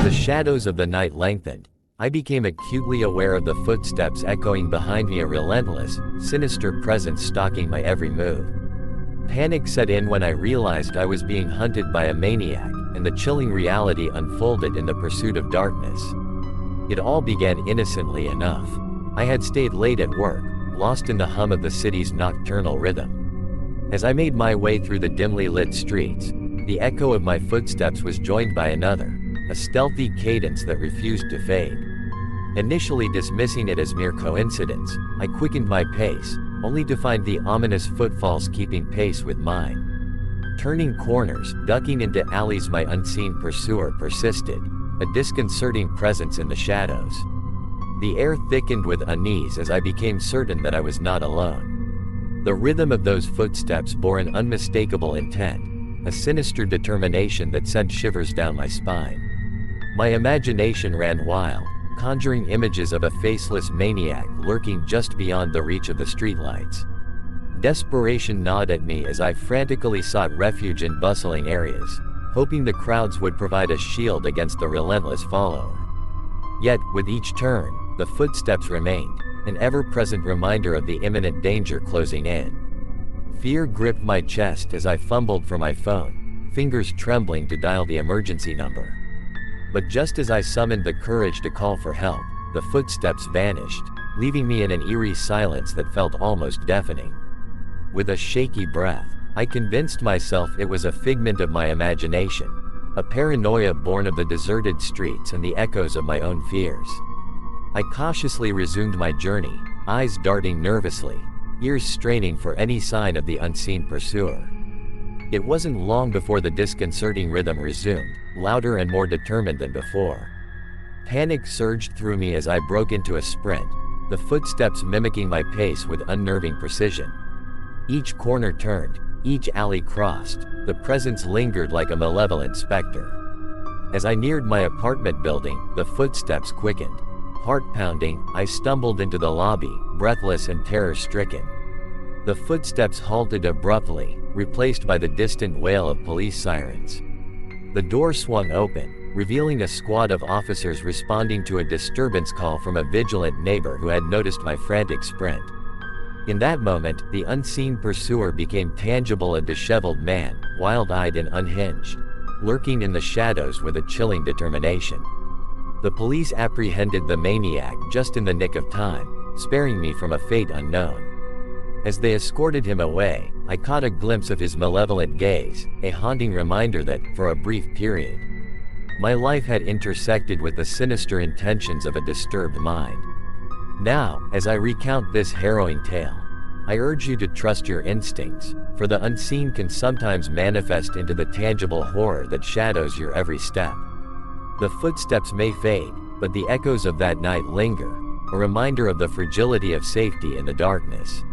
the shadows of the night lengthened, I became acutely aware of the footsteps echoing behind me, a relentless, sinister presence stalking my every move. Panic set in when I realized I was being hunted by a maniac, and the chilling reality unfolded in the pursuit of darkness. It all began innocently enough. I had stayed late at work, lost in the hum of the city's nocturnal rhythm. As I made my way through the dimly lit streets, the echo of my footsteps was joined by another, a stealthy cadence that refused to fade. Initially dismissing it as mere coincidence, I quickened my pace, only to find the ominous footfalls keeping pace with mine. Turning corners, ducking into alleys, my unseen pursuer persisted, a disconcerting presence in the shadows. The air thickened with unease as I became certain that I was not alone. The rhythm of those footsteps bore an unmistakable intent, a sinister determination that sent shivers down my spine. My imagination ran wild, conjuring images of a faceless maniac lurking just beyond the reach of the streetlights. Desperation gnawed at me as I frantically sought refuge in bustling areas, hoping the crowds would provide a shield against the relentless follower. Yet, with each turn, the footsteps remained, an ever-present reminder of the imminent danger closing in. Fear gripped my chest as I fumbled for my phone, fingers trembling to dial the emergency number. But just as I summoned the courage to call for help, the footsteps vanished, leaving me in an eerie silence that felt almost deafening. With a shaky breath, I convinced myself it was a figment of my imagination, a paranoia born of the deserted streets and the echoes of my own fears. I cautiously resumed my journey, eyes darting nervously, ears straining for any sign of the unseen pursuer. It wasn't long before the disconcerting rhythm resumed, louder and more determined than before. Panic surged through me as I broke into a sprint, the footsteps mimicking my pace with unnerving precision. Each corner turned, each alley crossed, the presence lingered like a malevolent specter. As I neared my apartment building, the footsteps quickened. Heart pounding, I stumbled into the lobby, breathless and terror-stricken. The footsteps halted abruptly, replaced by the distant wail of police sirens. The door swung open, revealing a squad of officers responding to a disturbance call from a vigilant neighbor who had noticed my frantic sprint. In that moment, the unseen pursuer became tangible, a disheveled man, wild-eyed and unhinged, lurking in the shadows with a chilling determination. The police apprehended the maniac just in the nick of time, sparing me from a fate unknown. As they escorted him away, I caught a glimpse of his malevolent gaze, a haunting reminder that, for a brief period, my life had intersected with the sinister intentions of a disturbed mind. Now, as I recount this harrowing tale, I urge you to trust your instincts, for the unseen can sometimes manifest into the tangible horror that shadows your every step. The footsteps may fade, but the echoes of that night linger, a reminder of the fragility of safety in the darkness.